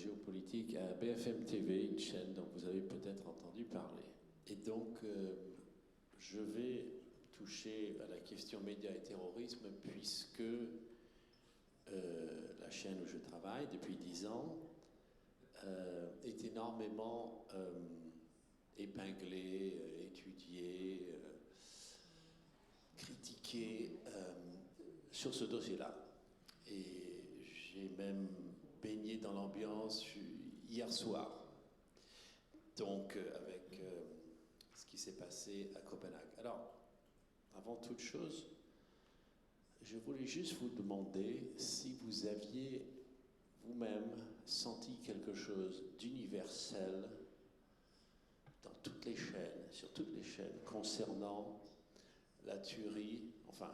géopolitique à BFM TV, une chaîne dont vous avez peut-être entendu parler. Et donc, je vais toucher à la question médias et terrorisme puisque la chaîne où je travaille depuis 10 ans est énormément épinglée, étudiée, critiquée sur ce dossier-là. Et j'ai même baigné dans l'ambiance hier soir, donc avec ce qui s'est passé à Copenhague. Alors, avant toute chose, je voulais juste vous demander si vous aviez vous-même senti quelque chose d'universel dans toutes les chaînes, sur toutes les chaînes, concernant la tuerie, enfin,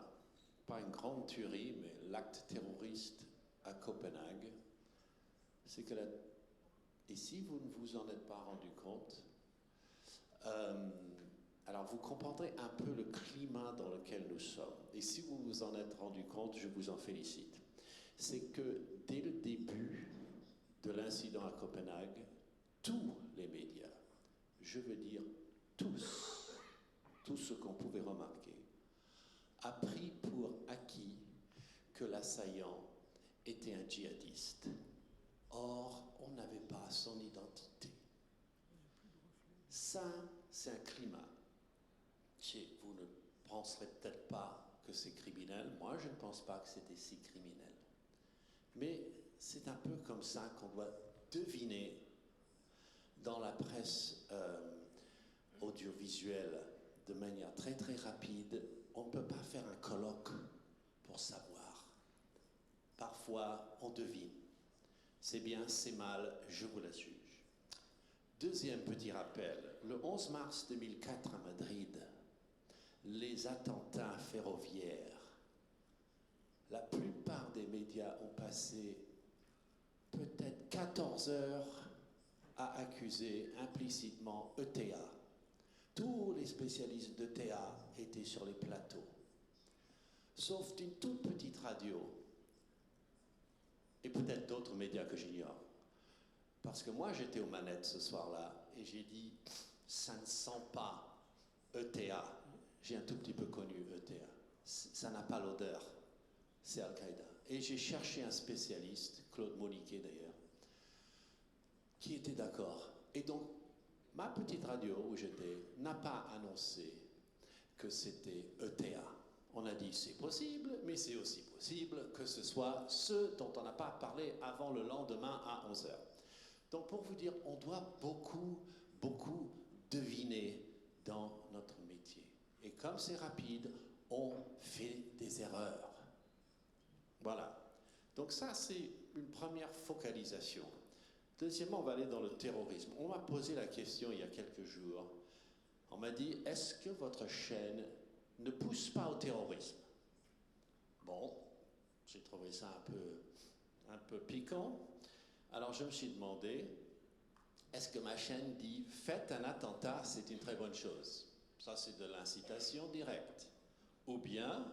pas une grande tuerie, mais l'acte terroriste à Copenhague. C'est que et si vous ne vous en êtes pas rendu compte, alors vous comprendrez un peu le climat dans lequel nous sommes. Et si vous vous en êtes rendu compte, je vous en félicite. C'est que dès le début de l'incident à Copenhague, tous les médias, je veux dire tous ceux qu'on pouvait remarquer, a pris pour acquis que l'assaillant était un djihadiste. Or, on n'avait pas son identité. Ça, c'est un climat. Vous ne penserez peut-être pas que c'est criminel. Moi, je ne pense pas que c'était si criminel. Mais c'est un peu comme ça qu'on doit deviner dans la presse audiovisuelle de manière très très rapide. On ne peut pas faire un colloque pour savoir. Parfois, on devine. C'est bien, c'est mal, je vous la juge. Deuxième petit rappel, le 11 mars 2004 à Madrid, les attentats ferroviaires, la plupart des médias ont passé peut-être 14 heures à accuser implicitement ETA. Tous les spécialistes d'ETA étaient sur les plateaux, sauf d'une toute petite radio, et peut-être d'autres médias que j'ignore. Parce que moi, j'étais aux manettes ce soir-là, et j'ai dit, ça ne sent pas ETA. J'ai un tout petit peu connu ETA. Ça n'a pas l'odeur. C'est Al-Qaïda. Et j'ai cherché un spécialiste, Claude Moniquet d'ailleurs, qui était d'accord. Et donc, ma petite radio où j'étais n'a pas annoncé que c'était ETA. On a dit c'est possible, mais c'est aussi possible que ce soit ceux dont on n'a pas parlé avant le lendemain à 11h. Donc pour vous dire, on doit beaucoup deviner dans notre métier. Et comme c'est rapide, on fait des erreurs. Voilà. Donc ça, c'est une première focalisation. Deuxièmement, on va aller dans le terrorisme. On m'a posé la question il y a quelques jours. On m'a dit, est-ce que votre chaîne ne pousse pas au terrorisme? Bon, j'ai trouvé ça un peu piquant. Alors je me suis demandé, est-ce que ma chaîne dit, faites un attentat, c'est une très bonne chose? Ça, c'est de l'incitation directe. Ou bien,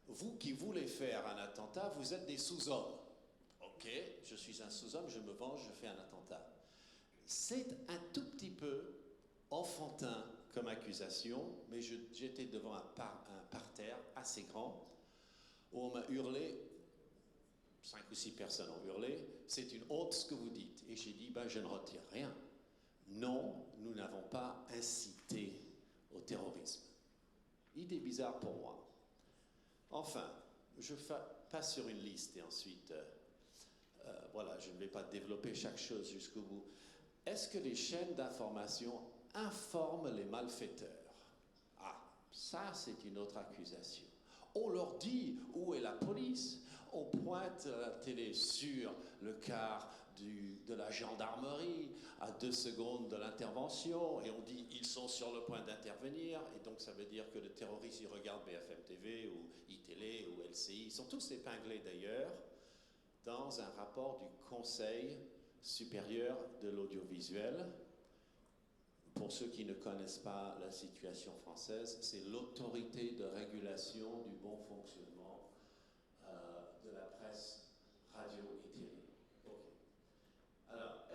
vous qui voulez faire un attentat, vous êtes des sous-hommes. Ok, je suis un sous-homme, je me venge, je fais un attentat. C'est un tout petit peu enfantin comme accusation, mais j'étais devant un parterre assez grand où on m'a hurlé, 5 ou 6 personnes ont hurlé, c'est une honte ce que vous dites. Et j'ai dit, ben, je ne retire rien. Non, nous n'avons pas incité au terrorisme. Idée bizarre pour moi. Enfin, je passe sur une liste et ensuite, voilà, je ne vais pas développer chaque chose jusqu'au bout. Est-ce que les chaînes d'information informent les malfaiteurs? Ah, ça c'est une autre accusation. On leur dit où est la police. On pointe la télé sur le car de la gendarmerie à 2 secondes de l'intervention et on dit ils sont sur le point d'intervenir et donc ça veut dire que le terroriste il regarde BFM TV ou iTélé ou LCI. Ils sont tous épinglés d'ailleurs dans un rapport du Conseil supérieur de l'audiovisuel. Pour ceux qui ne connaissent pas la situation française, c'est l'autorité de régulation du bon fonctionnement de la presse radio et télé. Okay.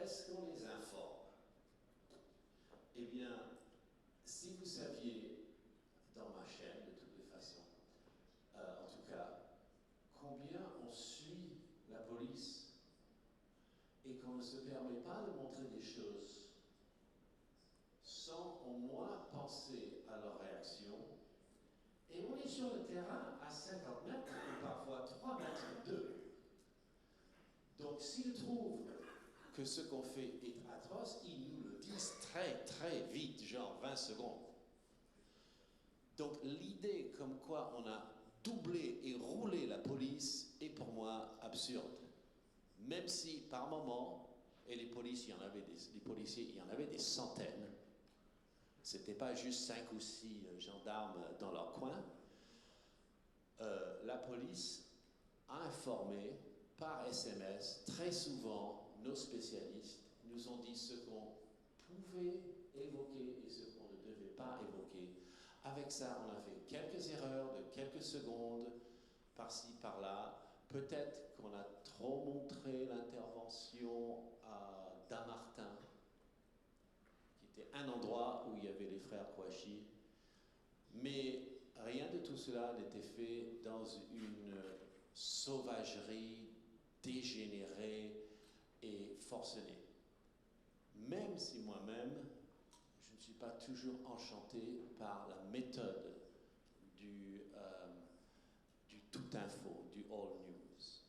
est-ce qu'on les informe? Eh bien, si vous saviez, dans ma chaîne, de toutes les façons, en tout cas, combien on suit la police et qu'on ne se permet pas de montrer des choses sans au moins penser à leur réaction. Et on est sur le terrain à 50 mètres, ou parfois 3 mètres 2. Donc s'ils trouvent que ce qu'on fait est atroce, ils nous le disent très très vite, genre 20 secondes. Donc l'idée comme quoi on a doublé et roulé la police est pour moi absurde. Même si par moment, et les policiers, il y en avait des centaines, c'était pas juste 5 ou 6 gendarmes dans leur coin, la police a informé par SMS, très souvent, nos spécialistes nous ont dit ce qu'on pouvait évoquer et ce qu'on ne devait pas évoquer. Avec ça, on a fait quelques erreurs de quelques secondes, par-ci, par-là. Peut-être qu'on a trop montré l'intervention à Dammartin, qui était un endroit où il y avait les frères Kouachi. Mais rien de tout cela n'était fait dans une sauvagerie dégénérée et forcenée. Même si moi-même, je ne suis pas toujours enchanté par la méthode du tout info, du all news.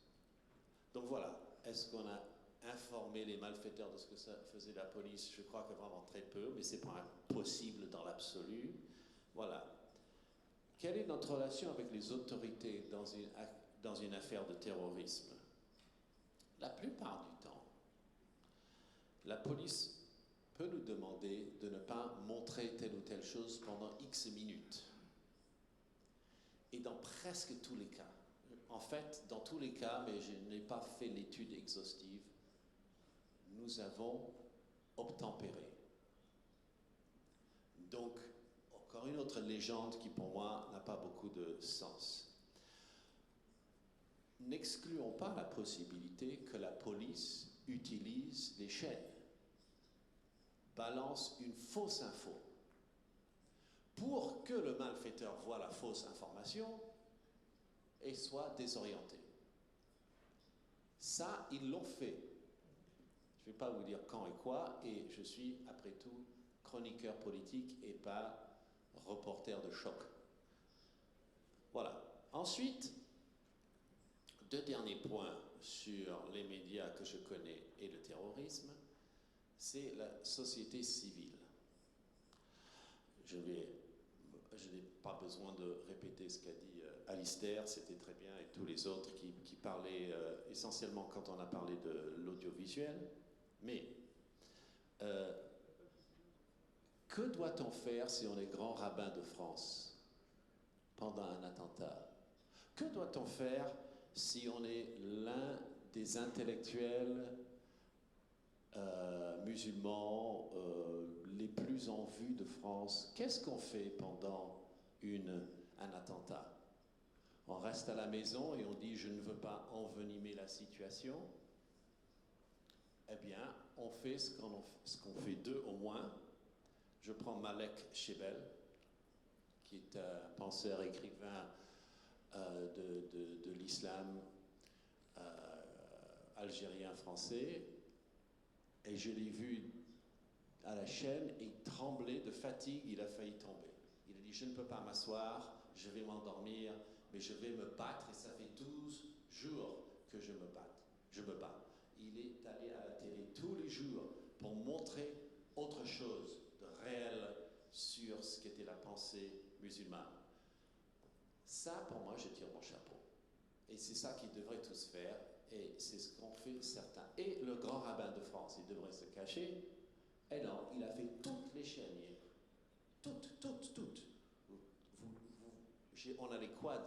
Donc voilà, est-ce qu'on a informé les malfaiteurs de ce que ça faisait la police? Je crois que vraiment très peu, mais c'est pas impossible dans l'absolu. Voilà. Quelle est notre relation avec les autorités dans une affaire de terrorisme? La plupart du temps, la police peut nous demander de ne pas montrer telle ou telle chose pendant X minutes. Et dans presque tous les cas, en fait, dans tous les cas, mais je n'ai pas fait l'étude exhaustive, nous avons obtempéré. Donc, encore une autre légende qui pour moi n'a pas beaucoup de sens. N'excluons pas la possibilité que la police utilise des chaînes, balance une fausse info, pour que le malfaiteur voie la fausse information et soit désorienté. Ça, ils l'ont fait. Je ne vais pas vous dire quand et quoi, et je suis, après tout, chroniqueur politique et pas reporter de choc. Voilà. Ensuite, 2 derniers points sur les médias que je connais et le terrorisme, c'est la société civile. Je n'ai pas besoin de répéter ce qu'a dit Alistair, c'était très bien, et tous les autres qui parlaient essentiellement quand on a parlé de l'audiovisuel. Mais que doit-on faire si on est grand rabbin de France pendant un attentat? Que doit-on faire si on est l'un des intellectuels musulmans les plus en vue de France? Qu'est-ce qu'on fait pendant un attentat? On reste à la maison et on dit « je ne veux pas envenimer la situation ». Eh bien, on fait ce qu'on fait d'eux au moins. Je prends Malek Shebel, qui est un penseur écrivain de l'islam algérien-français, et je l'ai vu à la chaîne et il tremblait de fatigue, il a failli tomber. Il a dit « je ne peux pas m'asseoir, je vais m'endormir, mais je vais me battre, et ça fait 12 jours que je me bats. Il est allé à la télé tous les jours pour montrer autre chose de réel sur ce qu'était la pensée musulmane. Ça, pour moi, je tire mon chapeau. Et c'est ça qu'ils devraient tous faire, et c'est ce qu'ont fait certains. Et le grand rabbin de France, il devrait se cacher. Et non, il a fait toutes les chaînes hier. Toutes. On a les quads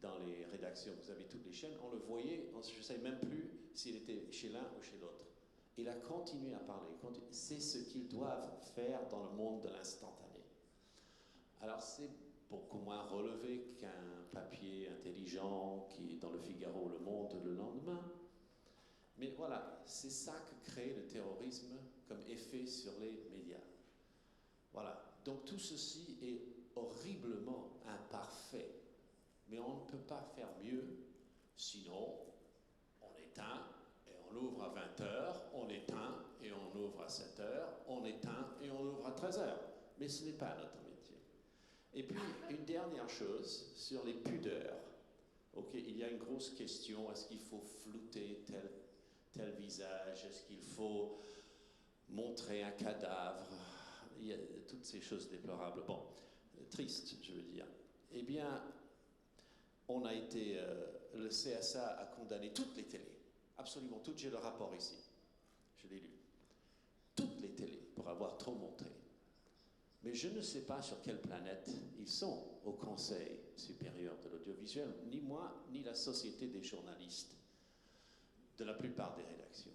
dans les rédactions, vous avez toutes les chaînes, on le voyait, je ne sais même plus s'il était chez l'un ou chez l'autre. Il a continué à parler. C'est ce qu'ils doivent faire dans le monde de l'instantané. Alors c'est beaucoup moins relevé qu'un papier intelligent qui est dans le Figaro ou Le Monde le lendemain. Mais voilà, c'est ça que crée le terrorisme comme effet sur les médias. Voilà. Donc tout ceci est horriblement imparfait. Mais on ne peut pas faire mieux, sinon on éteint et on ouvre à 20 heures, on éteint et on ouvre à 7 heures, on éteint et on ouvre à 13 heures. Mais ce n'est pas notre métier. Et puis, une dernière chose sur les pudeurs. Ok, il y a une grosse question, est-ce qu'il faut flouter tel visage, est-ce qu'il faut montrer un cadavre, il y a toutes ces choses déplorables. Bon, triste, je veux dire. Eh bien, on a été, le CSA a condamné toutes les télés, absolument toutes, j'ai le rapport ici, je l'ai lu, toutes les télés pour avoir trop montré. Mais je ne sais pas sur quelle planète ils sont au Conseil supérieur de l'audiovisuel, ni moi, ni la Société des journalistes de la plupart des rédactions.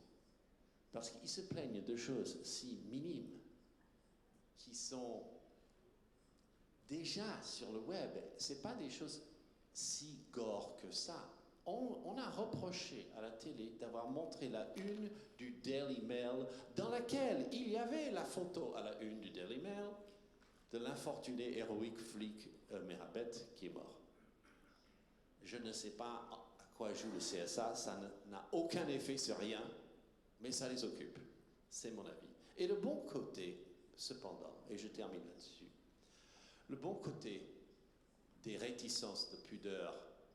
Parce qu'ils se plaignent de choses si minimes, qui sont déjà sur le web. Ce n'est pas des choses si gore que ça. On a reproché à la télé d'avoir montré la une du Daily Mail, dans laquelle il y avait la photo à la une du Daily Mail de l'infortuné héroïque flic Merabet qui est mort. Je ne sais pas à quoi joue le CSA, ça n'a aucun effet sur rien, mais ça les occupe. C'est mon avis. Et le bon côté, cependant, et je termine là-dessus, le bon côté des réticences de pudeur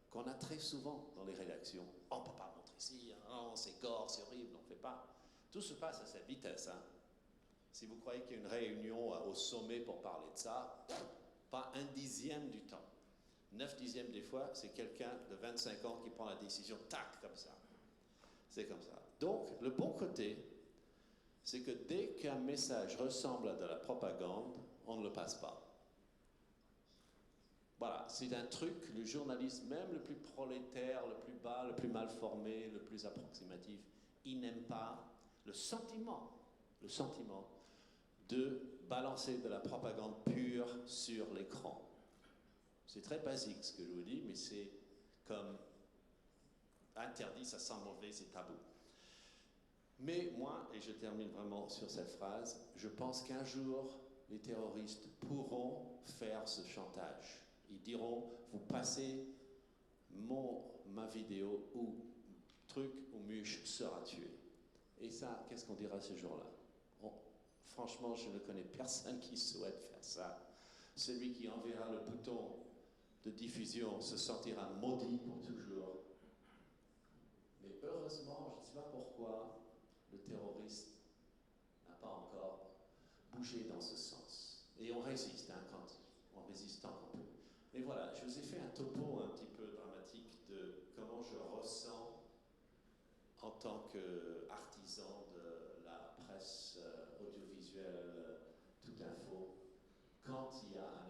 qu'on a très souvent dans les rédactions, on ne peut pas montrer ci, oh, c'est gore, c'est horrible, on ne fait pas. Tout se passe à cette vitesse, hein. Si vous croyez qu'il y a une réunion au sommet pour parler de ça, pas un dixième du temps. 9/10 des fois, c'est quelqu'un de 25 ans qui prend la décision, tac, comme ça. C'est comme ça. Donc, le bon côté, c'est que dès qu'un message ressemble à de la propagande, on ne le passe pas. Voilà, c'est un truc, le journaliste, même le plus prolétaire, le plus bas, le plus mal formé, le plus approximatif, il n'aime pas le sentiment de balancer de la propagande pure sur l'écran. C'est très basique ce que je vous dis, mais c'est comme interdit, ça sent mauvais, c'est tabou. Mais moi, et je termine vraiment sur cette phrase, je pense qu'un jour, les terroristes pourront faire ce chantage. Ils diront, vous passez ma vidéo ou truc ou Muche sera tué. Et ça, qu'est-ce qu'on dira ce jour-là? Franchement, je ne connais personne qui souhaite faire ça. Celui qui enverra le bouton de diffusion se sentira maudit pour toujours. Mais heureusement, je ne sais pas pourquoi, le terroriste n'a pas encore bougé dans ce sens. Et on résiste, hein, on résiste tant qu'on peut. Mais voilà, je vous ai fait un topo un petit peu dramatique de comment je ressens en tant qu'artisan de la presse audiovisuelle Tout Info, quand il y a